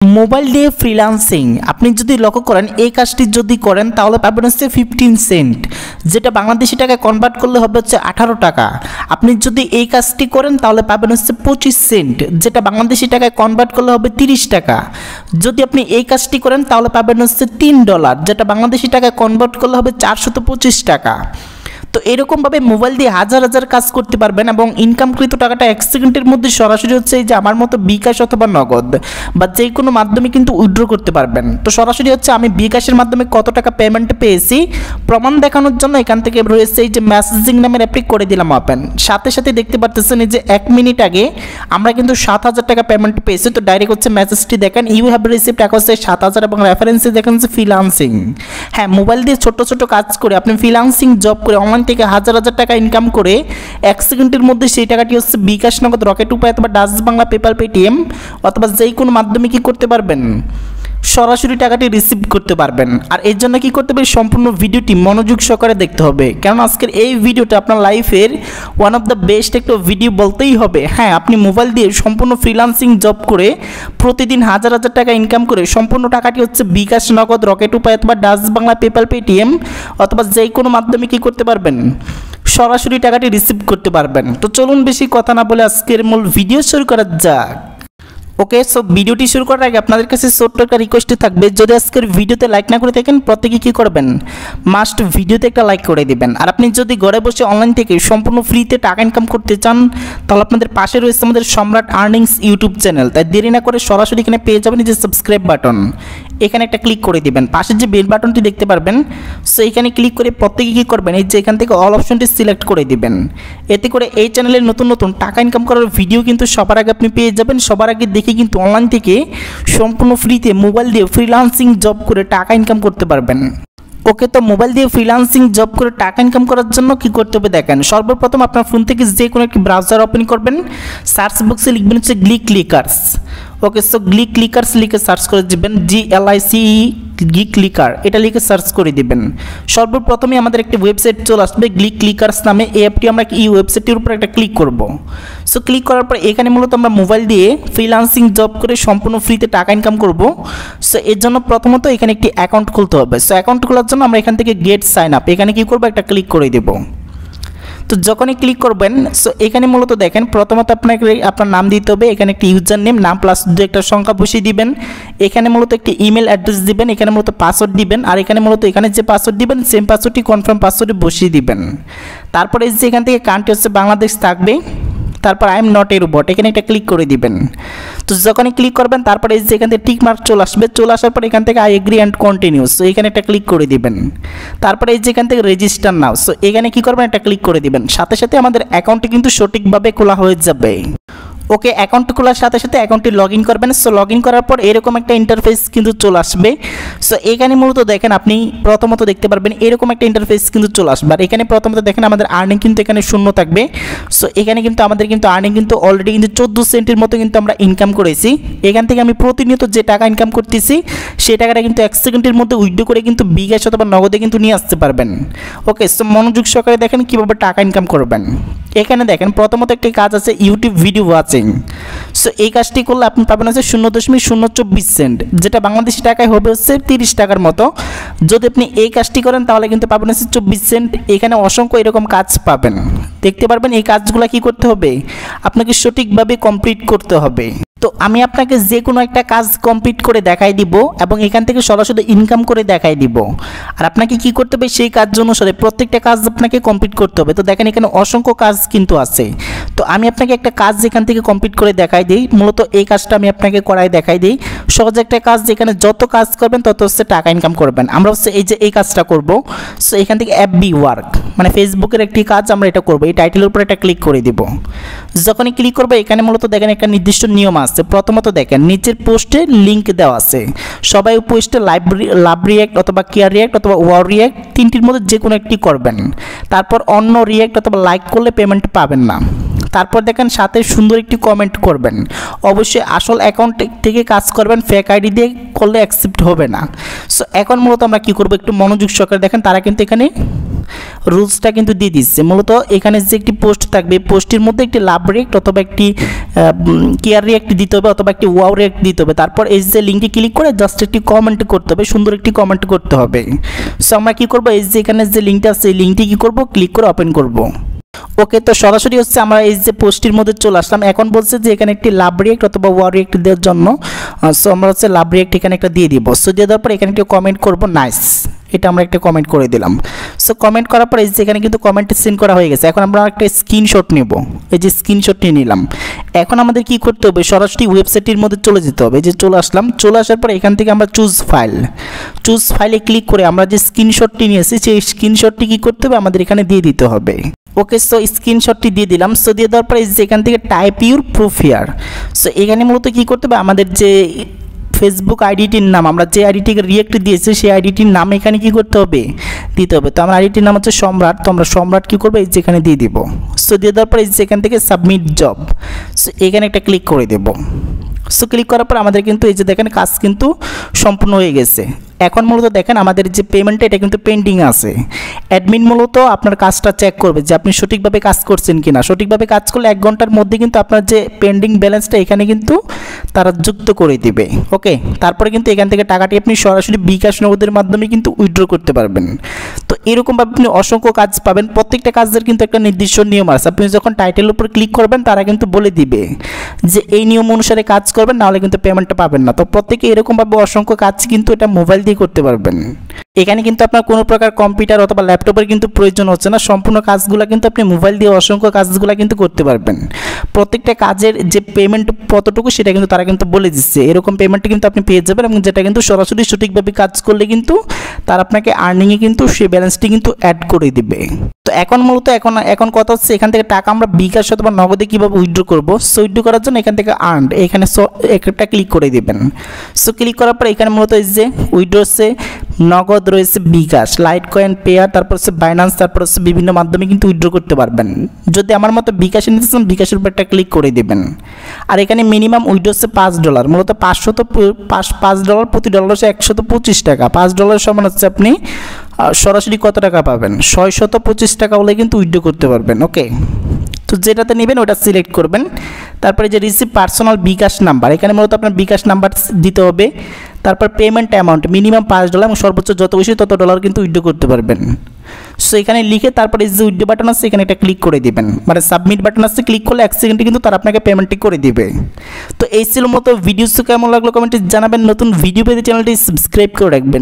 Mobile দিয়ে freelancing আপনি যদি লক্ষ্য করেন এই কাজটি যদি করেন তাহলে পাবেন হচ্ছে 15 সেন্ট, যেটা বাংলাদেশি টাকায় কনভার্ট করলে হবে হচ্ছে 18 টাকা। আপনি যদি এই কাজটি করেন তাহলে পাবেন হচ্ছে 25 সেন্ট, যেটা বাংলাদেশি টাকায় কনভার্ট করলে হবে 30 টাকা। যদি আপনি এই কাজটি করেন তাহলে পাবেন হচ্ছে $3, যেটা বাংলাদেশি টাকায় কনভার্ট করলে হবে 425 টাকা। তো এরকমভাবে মোবাইল দিয়ে হাজার হাজার কাজ করতে পারবেন এবং ইনকামকৃত টাকাটা 1 সেকেন্ডের মধ্যে সরাসরি হচ্ছে এই যে আমার মতো বিকাশ অথবা নগদ বা যে কোনো মাধ্যমে কিন্তু উইথড্র করতে পারবেন। তো সরাসরি হচ্ছে আমি বিকাশের মাধ্যমে কত টাকা পেমেন্ট পেয়েছি প্রমাণ দেখানোর জন্য এখান থেকে রয়েছে এই যে মেসেজিং নামের অ্যাপটি করে দিলাম ওপেন। সাথে সাথে দেখতে পাচ্ছেন এই যে 1 মিনিট আগে আমরা কিন্তু 7,000 টাকা পেমেন্ট পেয়েছি। তো ডাইরেক্ট হচ্ছে মেসেজটি দেখেন, ইউ হ্যাভ রিসিভড টাকা হচ্ছে 7,000 এবং রেফারেন্সে দেখেন হচ্ছে ফ্রিল্যান্সিং। হ্যাঁ, মোবাইল দিয়ে ছোট ছোট কাজ করে আপনি ফ্রিল্যান্সিং জব করে অনলাইন থেকে হাজার হাজার টাকা ইনকাম করে 1 সেকেন্ডের মধ্যে সেই টাকাটি হচ্ছে বিকাশ, নগদ, রকেট উপায় অথবা ডাচ বাংলা, পেপাল, পেটিএম অথবা যেই কোনো মাধ্যমে কি করতে পারবেন সরাসরি টাকাটি রিসিভ করতে পারবেন। আর এর জন্য কি করতে হবে, সম্পূর্ণ ভিডিওটি মনোযোগ সহকারে দেখতে হবে, কারণ আজকের এই ভিডিওটা আপনার লাইফের ওয়ান অফ দ্য বেস্ট একটা ভিডিও বলতেই হবে। হ্যাঁ, আপনি মোবাইল দিয়ে সম্পূর্ণ ফ্রিল্যান্সিং জব করে প্রতিদিন হাজার হাজার টাকা ইনকাম করে সম্পূর্ণ টাকাটি হচ্ছে বিকাশ, নগদ, রকেট উপায় অথবা ডাচ বাংলা, পেপাল, পেটিএম অথবা যেই কোনো মাধ্যমে কি করতে পারবেন সরাসরি টাকাটি রিসিভ করতে পারবেন। তো চলুন বেশি কথা না বলে আজকের মূল ভিডিও শুরু করা যাক। ওকে, সো ভিডিওটি শুরু করার আগে আপনাদের কাছে ছোট্ট একটা রিকোয়েস্ট থাকবে, যদি আজকের ভিডিওতে লাইক না করে থাকেন প্রত্যেকে কী করবেন, মাস্ট ভিডিওতে একটা লাইক করে দিবেন। আর আপনি যদি ঘরে বসে অনলাইন থেকে সম্পূর্ণ ফ্রিতে টাকা ইনকাম করতে চান তাহলে আপনাদের পাশে রয়েছে আমাদের সম্রাট আর্নিংস ইউটিউব চ্যানেল। তাই দেরি না করে সরাসরি এখানে পেয়ে যাবেন যে সাবস্ক্রাইব বাটন, এখানে একটা ক্লিক করে দিবেন। পাশে যে বেল বাটনটি দেখতে পারবেন, সো এখানে ক্লিক করে প্রত্যেকে কী করবেন, এই যে এখান থেকে অল অপশনটি সিলেক্ট করে দিবেন। এতে করে এই চ্যানেলের নতুন নতুন টাকা ইনকাম করার ভিডিও কিন্তু সবার আগে আপনি পেয়ে যাবেন। সবার আগে দেখে কিন্তু অনলাইন থেকে সম্পূর্ণ ফ্রিতে মোবাইল দিয়ে ফ্রিল্যান্সিং জব করে টাকা ইনকাম করতে পারবেন। ওকে, তো মোবাইল দিয়ে ফ্রিল্যান্সিং জব করে টাকা ইনকাম করার জন্য কি করতে হবে দেখেন। সর্বপ্রথম আপনার ফোন থেকে যে কোনো একটি ব্রাউজার ওপেন করবেন, সার্চ বক্সে লিখবেন হচ্ছে গ্লিকার্স। ওকে, সো গ্লিকার্স লিখে সার্চ করে দিবেন, GLICE গ্লিকার, এটা লিখে সার্চ করে দিবেন। সর্বপ্রথমে আমাদের একটি ওয়েবসাইট চলে আসবে গ্লিকার্স নামে। এই অ্যাপটি আমরা এই ওয়েবসাইটের উপর একটা ক্লিক করব। সো ক্লিক করার পর এখানে মূলত আমরা মোবাইল দিয়ে ফ্রিল্যান্সিং জব করে সম্পূর্ণ ফ্রিতে টাকা ইনকাম করব। সো এর জন্য প্রথমত এখানে একটি অ্যাকাউন্ট খুলতে হবে। সো অ্যাকাউন্ট খোলার জন্য আমরা এখান থেকে গেট সাইন আপ, এখানে কি করব, একটা ক্লিক করে দেব। তো যখনই ক্লিক করবেন, সো এখানে মূলত দেখেন প্রথমত আপনাকে আপনার নাম দিতে হবে, এখানে একটি ইউজার নেম, নাম প্লাস একটা সংখ্যা বসিয়ে দিবেন। এখানে মূলত একটি ইমেল অ্যাড্রেস দিবেন, এখানে মূলত পাসওয়ার্ড দিবেন, আর এখানে মূলত এখানে যে পাসওয়ার্ড দিবেন সেম পাসওয়ার্ডটি কনফার্ম পাসওয়ার্ডে বসিয়ে দিবেন। তারপরে যে এখান থেকে কান্ট্রি হচ্ছে বাংলাদেশ থাকবে, তারপর I am not a robot, এখানে একটা ক্লিক করে দিবেন। তো যখনই ক্লিক করবেন তারপরে এই যে এখান থেকে টিক মার্ক চলে আসবে, চলে আসার পর এখান থেকে I agree and continue, so এখানে একটা ক্লিক করে দিবেন। তারপরে এই যে এখান থেকে রেজিস্টার নাও, সো এখানে কি করবেন, একটা ক্লিক করে দিবেন। সাথে সাথে আমাদের অ্যাকাউন্টটি কিন্তু সঠিকভাবে খোলা হয়ে যাবে। ওকে, অ্যাকাউন্ট খোলার সাথে সাথে অ্যাকাউন্টটি লগ ইন করবেন। সো লগ ইন করার পর এরকম একটা ইন্টারফেস কিন্তু চলে আসবে। সো এখানে মূলত দেখেন আপনি প্রথমত দেখতে পারবেন এরকম একটা ইন্টারফেস কিন্তু চলে আসবে। আর এখানে প্রথমত দেখেন আমাদের আর্নিং কিন্তু এখানে শূন্য থাকবে। সো এখানে কিন্তু আমাদের কিন্তু আর্নিং কিন্তু অলরেডি কিন্তু 14 সেন্টের মতো কিন্তু আমরা ইনকাম করেছি। এখান থেকে আমি প্রতিনিয়ত যে টাকা ইনকাম করতেছি সেই টাকাটা কিন্তু 1 সেকেন্ডের মধ্যে উইথড্র করে কিন্তু বিকাশ অথবা নগদে কিন্তু নিয়ে আসতে পারবেন। ওকে, সো মনোযোগ সহকারে দেখেন কীভাবে টাকা ইনকাম করবেন। এখানে দেখেন প্রথমত একটি কাজ আছে ইউটিউব ভিডিও ওয়াচিং। সো এই কাজটি করলে আপনি পাবেন হচ্ছে 0.024 সেন্ট, যেটা বাংলাদেশি টাকায় হবে হচ্ছে 30 টাকার মতো। যদি আপনি এই কাজটি করেন তাহলে কিন্তু পাবেন হচ্ছে 24 সেন্ট। এখানে অসংখ্য এরকম কাজ পাবেন, দেখতে পারবেন। এই কাজগুলো কি করতে হবে, আপনাকে সঠিকভাবে কমপ্লিট করতে হবে। তো আমি আপনাকে যে কোনো একটা কাজ কমপ্লিট করে দেখাই দিব এবং এখান থেকে সরাসরি ইনকাম করে দেখাই দিব। আর আপনাকে কি করতে হবে, সেই কাজ অনুসারে প্রত্যেকটা কাজ আপনাকে কমপ্লিট করতে হবে। তো দেখেন এখানে অসংখ্য কাজ কিন্তু আছে। তো আমি আপনাকে একটা কাজ যেখান থেকে কমপ্লিট করে দেখাই দিই, মূলত এই কাজটা আমি আপনাকে করাই দেখাই দিই। সহজ একটা কাজ, যেখানে যত কাজ করবেন তত হচ্ছে টাকা ইনকাম করবেন। আমরা হচ্ছে এই যে এই কাজটা করব। সো এখান থেকে FB ওয়ার্ক মানে ফেসবুকের একটি কাজ আমরা এটা করব। এই টাইটেলের উপর একটা ক্লিক করে দিব। যখনই ক্লিক করবে এখানে মূলত দেখেন একটা নির্দিষ্ট নিয়ম আছে। প্রথমত দেখেন নিচের পোস্টে লিঙ্ক দেওয়া আছে, সবাই পোস্টে লাভ রিয়াক্ট অথবা কেয়ার রিয়াক্ট অথবা ওয়ার রিয়াক্ট তিনটির মধ্যে যে কোনো একটি করবেন। তারপর অন্য রিয়াক্ট অথবা লাইক করলে পেমেন্ট পাবেন না। তারপর দেখেন সাথে সুন্দর একটি কমেন্ট করবেন। অবশ্যই আসল অ্যাকাউন্ট থেকে কাজ করবেন, ফেক আইডি দিয়ে করলে অ্যাকসেপ্ট হবে না। সো এখন মূলত আমরা কি করব, একটু মনোযোগ সহকারে দেখেন। তারা কিন্তু এখানে রুলসটা কিন্তু দিয়ে দিচ্ছে। মূলত এখানে যে একটি পোস্ট থাকবে, পোস্টের মধ্যে একটি লাভ রিয়েক্ট অথবা একটি কেয়ার রিয়েক্ট দিতে হবে অথবা একটি ওয়াও রিয়েক্ট দিতে হবে। তারপর এই যে লিঙ্কে ক্লিক করে জাস্ট একটি কমেন্ট করতে হবে, সুন্দর একটি কমেন্ট করতে হবে। সো আমরা কী করবো, এই যে এখানে যে লিঙ্কটা আছে এই লিঙ্কটি কী করবো, ক্লিক করে ওপেন করব। ওকে, তো সরাসরি হচ্ছে আমরা এই যে পোস্টের মধ্যে চলে আসলাম। এখন বলছে যে এখানে একটি লাভ রিয়েক্ট অথবা ওয়াও রিয়েক্ট দেওয়ার জন্য, সো আমরা হচ্ছে লাভ রিয়েক্ট এখানে একটা দিয়ে দিব। সো দিয়ে দেওয়ার পর এখানে একটু কমেন্ট করব, নাইস, এটা আমরা একটা কমেন্ট করে দিলাম। সো কমেন্ট করার পর এই যে এখানে কিন্তু কমেন্ট সেন্ড করা হয়ে গেছে। এখন আমরা একটা স্ক্রিনশট নেব, এই যে স্ক্রিনশট নিয়ে নিলাম। এখন আমাদের কি করতে হবে, সরাসরি ওয়েবসাইটের মধ্যে চলে যেতে হবে। এই যে চলে আসলাম, চলে আসার পর এখান থেকে আমরা চুজ ফাইলে ক্লিক করে আমরা যে স্ক্রিনশটটি নিয়েছি সেই স্ক্রিনশটটি কি করতে হবে, আমাদের এখানে দিয়ে দিতে হবে। ওকে, সো স্ক্রিনশটটি দিয়ে দিলাম। সো দিয়ে দেওয়ার পরে যে এখান থেকে type your proof here. So এখানে মূলত কী করতে হবে, আমাদের যে ফেসবুক আইডিটির নাম, আমরা যে আইডিটিকে রিয়েক্ট দিয়েছি সেই আইডিটির নাম এখানে কি করতে হবে, দিতে হবে। তো আমার আইডিটির নাম হচ্ছে সম্রাট, তো আমরা সম্রাট কী করবো, এই যে এখানে দিয়ে দিব। সো দিয়ে দেওয়ার পরে এখান থেকে সাবমিট জব, সো এখানে একটা ক্লিক করে দেব। সো ক্লিক করার পর আমাদের কিন্তু এই যে দেখেন কাজ কিন্তু সম্পূর্ণ হয়ে গেছে। এখন মূলত দেখেন আমাদের যে পেমেন্টটা এটা কিন্তু পেন্ডিং আছে। অ্যাডমিন মূলত আপনার কাজটা চেক করবে যে আপনি সঠিকভাবে কাজ করছেন কিনা। সঠিকভাবে কাজ করলে 1 ঘন্টার মধ্যে কিন্তু আপনার যে পেন্ডিং ব্যালেন্সটা এখানে কিন্তু তারা যুক্ত করে দিবে। ওকে, তারপরে কিন্তু এখান থেকে টাকাটি আপনি সরাসরি বিকাশ নগদের মাধ্যমে কিন্তু উইথড্র করতে পারবেন। তো এরকমভাবে আপনি অসংখ্য কাজ পাবেন। প্রত্যেকটা কাজের কিন্তু একটা নির্দিষ্ট নিয়ম আছে। আপনি যখন টাইটেলের উপর ক্লিক করবেন তারা কিন্তু বলে দিবে যে এই নিয়ম অনুসারে কাজ করবেন, নাহলে কিন্তু পেমেন্টটা পাবেন না। তো প্রত্যেকে এরকমভাবে অসংখ্য কাজ কিন্তু এটা মোবাইল দিয়ে করতে পারবেন। এখানে কিন্তু আপনার কোনো প্রকার কম্পিউটার অথবা ল্যাপটপের কিন্তু প্রয়োজন হচ্ছে না। সম্পূর্ণ কাজগুলো কিন্তু আপনি মোবাইল দিয়ে অসংখ্য কাজগুলো কিন্তু করতে পারবেন। প্রত্যেকটা কাজের যে পেমেন্ট কতটুকু সেটা কিন্তু তারা কিন্তু বলে দিচ্ছে। এরকম পেমেন্ট কিন্তু আপনি পেয়ে যাবেন, এবং যেটা কিন্তু সরাসরি সঠিকভাবে কাজ করলে কিন্তু তারা আপনাকে আর্নিংয়ে কিন্তু সেই ব্যালেন্সটি কিন্তু অ্যাড করে দিবে। তো এখন মূলত এখন কথা হচ্ছে এখান থেকে টাকা আমরা বিকাশ অথবা নগদে কীভাবে উইথড্র করবো। সো উইথড্র করার জন্য এখান থেকে আর্নড এখানে একটা ক্লিক করে দিবেন। সো ক্লিক করার পর এখানে মূলত এই যে উইথড্র হচ্ছে নগদ রয়েছে বিকাশ, লাইট কয়েন, পেয়ার, তারপর হচ্ছে বাইন্যান্স, তারপর হচ্ছে বিভিন্ন মাধ্যমে কিন্তু উইথড্র করতে পারবেন। যদি আমার মতো বিকাশে নিতে চান বিকাশের উপর একটা ক্লিক করে দিবেন। আর এখানে মিনিমাম উইথড্র হচ্ছে $5, মূলত $5 প্রতি ডলার হচ্ছে $125 টাকা। $5 সমান হচ্ছে আপনি সরাসরি কত টাকা পাবেন, $625 টাকা হলে কিন্তু উইথড্র করতে পারবেন। ওকে, তো যেটাতে নেবেন ওটা সিলেক্ট করবেন। তারপরে যে রিসিভ পার্সোনাল বিকাশ নাম্বার, এখানে মূলত আপনার বিকাশ নাম্বার দিতে হবে। তারপর পেমেন্ট অ্যামাউন্ট মিনিমাম $5 এবং সর্বোচ্চ যত বেশি তত ডলার কিন্তু উইথড্র করতে পারবেন। সো এখানে লিখে তারপরে যে উইথড্র বাটন আছে এখানে একটা ক্লিক করে দিবেন, মানে সাবমিট বাটন আছে, ক্লিক করলে 1 সেকেন্ডে কিন্তু তারা আপনাকে পেমেন্টটি করে দিবে। তো এই ছিল মতো ভিডিওস, কেমন লাগলো কমেন্টে জানাবেন। নতুন ভিডিও পেতে চ্যানেলটি সাবস্ক্রাইব করে রাখবেন।